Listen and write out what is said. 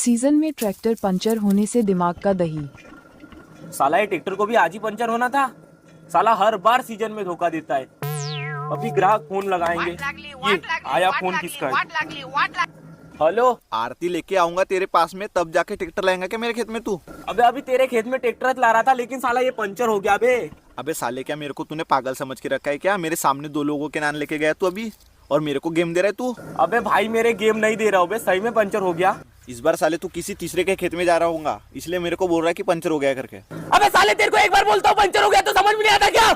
Season में tractor puncture होने से दिमाग का दही। साला ये ट्रैक्टर को भी आज ही पंचर होना था। साला हर बार सीजन में धोखा देता है। अभी ग्राहक फोन लगाएंगे। ये आया फोन किसका है? हेलो। आरती लेके आऊंगा तेरे पास में, तब जाके ट्रैक्टर लाएंगा क्या मेरे खेत में तू? अबे अभी तेरे खेत में ट्रैक्टर ला रहा था, लेकिन साला ये पंचर हो गया बे। अबे साले, क्या मेरे को तूने पागल समझ के रखा है क्या? मेरे सामने दो लोगों के नाम लेके गया तू अभी, और मेरे को गेम दे रहा है तू? अबे भाई मेरे गेम नहीं दे रहा हूँ बे, सही में पंचर हो गया। इस बार साले तू किसी तीसरे के खेत में जा रहा होगा, इसलिए मेरे को बोल रहा है कि पंचर हो गया करके। अबे साले तेरे को एक बार बोलता हूँ पंचर हो गया तो समझ में नहीं आता क्या?